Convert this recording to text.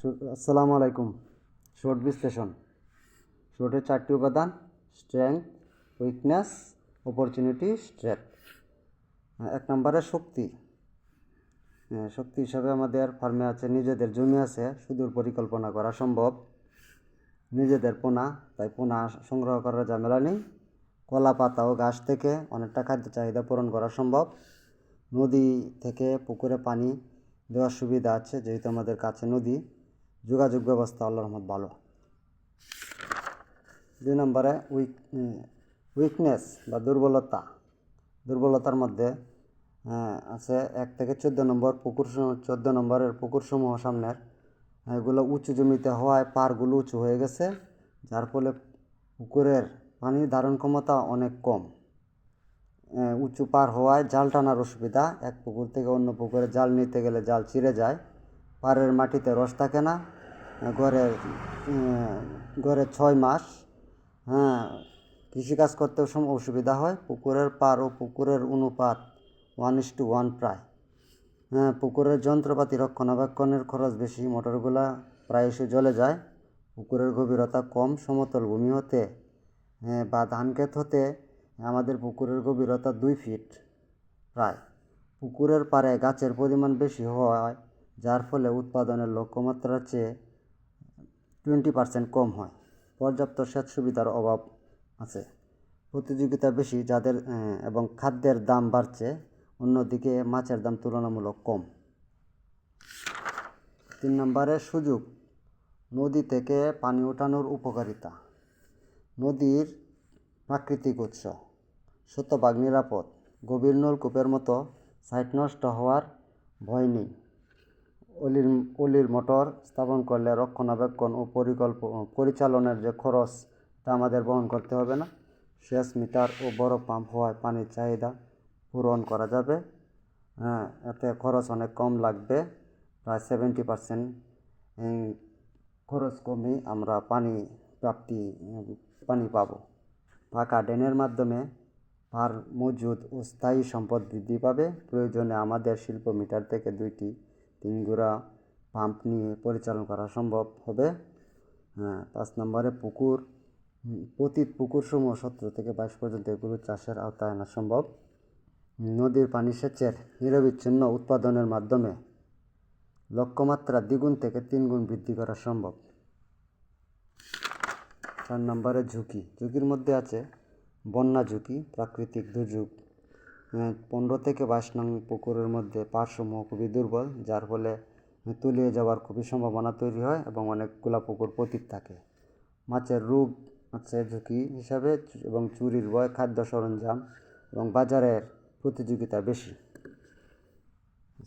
আসসালামু আলাইকুম। শর্ট বিশ্লেষণ। শর্টের 4টি উপাদান: স্ট্রেংথ, উইকনেস, অপরচুনিটি, স্ট্রেট। 1 নম্বরে শক্তি। শক্তি হিসাবে আমাদের ফার্মে আছে, নিজেদের জমি আছে, সুদূর পরিকল্পনা করা সম্ভব। নিজেদের পোনা, তাই পোনা সংগ্রহ করার ঝামেলা নেই। কলা পাতা ও ঘাস থেকে অনেকটা খাদ্য চাহিদা পূরণ করা সম্ভব। নদী থেকে পুকুরে পানি দেওয়ার সুবিধা আছে, যেহেতু আমাদের কাছে নদী। যোগাযোগ ব্যবস্থা আল্লাহর রহমত ভালো। 2 নম্বরে উইকনেস বা দুর্বলতা। দুর্বলতার মধ্যে আছে 1 থেকে 14 নম্বর পুকুর। 14 নম্বরের পুকুরসমূহ সামনের, এগুলো উঁচু জমিতে হওয়ায় পাড়গুলো উঁচু হয়ে গেছে, যার ফলে পুকুরের পানি ধারণ ক্ষমতা অনেক কম। উঁচু পার হওয়ায় জাল টানার অসুবিধা। এক পুকুর থেকে অন্য পুকুরে জাল নিতে গেলে জাল ছিঁড়ে যায়। পাড়ের মাটিতে রস থাকে না। গড়ে 6 মাস কৃষিকাজ করতেও অসুবিধা হয়। পুকুরের পার ও পুকুরের অনুপাত 1:1 প্রায়। পুকুরের যন্ত্রপাতি রক্ষণাবেক্ষণের খরচ বেশি। মোটরগুলা প্রায়শই জ্বলে যায়। পুকুরের গভীরতা কম। সমতল ভূমি হতে বা ধানক্ষেত হতে আমাদের পুকুরের গভীরতা 2 ফিট প্রায়। পুকুরের পাড়ে গাছের পরিমাণ বেশি হওয়ায় যার ফলে উৎপাদনের লক্ষ্যমাত্রার চেয়ে 20% কম হয়। পর্যাপ্ত সেচ সুবিধার অভাব আছে। প্রতিযোগিতা বেশি যাদের এবং খাদ্যের দাম বাড়ছে। অন্যদিকে মাছের দাম তুলনামূলক কম। 3 নম্বরে সুযোগ। নদী থেকে পানি ওঠানোর উপকারিতা। নদীর প্রাকৃতিক উৎস, শতভাগ নিরাপদ। গভীর নলকূপের মতো সাইট নষ্ট হওয়ার ভয় নেই। অলির মোটর স্থাপন করলে রক্ষণাবেক্ষণ ও পরিচালনের যে খরচ, তা আমাদের বহন করতে হবে না। সেচ মিটার ও বড় পাম্প হওয়ায় পানির চাহিদা পূরণ করা যাবে। এতে খরচ অনেক কম লাগবে। প্রায় 70% খরচ কমে আমরা পানি পাবো। পাকা ড্রেনের মাধ্যমে পার মজুদ ও স্থায়ী সম্পদ বৃদ্ধি পাবে। প্রয়োজনে আমাদের শিল্প মিটার থেকে 2-3 গুঁড়া পাম্প নিয়ে পরিচালনা করা সম্ভব হবে। 5 নম্বরে পতিত পুকুরসমূহ 17 থেকে 22 পর্যন্ত এগুলো চাষের আওতায় আনা সম্ভব। নদীর পানি সেচের নিরবিচ্ছিন্ন উৎপাদনের মাধ্যমে লক্ষ্যমাত্রা 2 থেকে 3 গুণ বৃদ্ধি করা সম্ভব। 4 নম্বরে ঝুঁকির মধ্যে আছে বন্যা ঝুঁকি, প্রাকৃতিক দুর্যোগ। 15 থেকে 22 নং পুকুরের মধ্যে পাড়সমূহ খুবই দুর্বল, যার ফলে তলিয়ে যাওয়ার খুবই সম্ভাবনা তৈরি হয় এবং অনেকগুলা পুকুর পতিত থাকে। মাছের রোগ আছে ঝুঁকি হিসাবে, এবং চুরির ভয়, খাদ্য সরঞ্জাম এবং বাজারের প্রতিযোগিতা বেশি।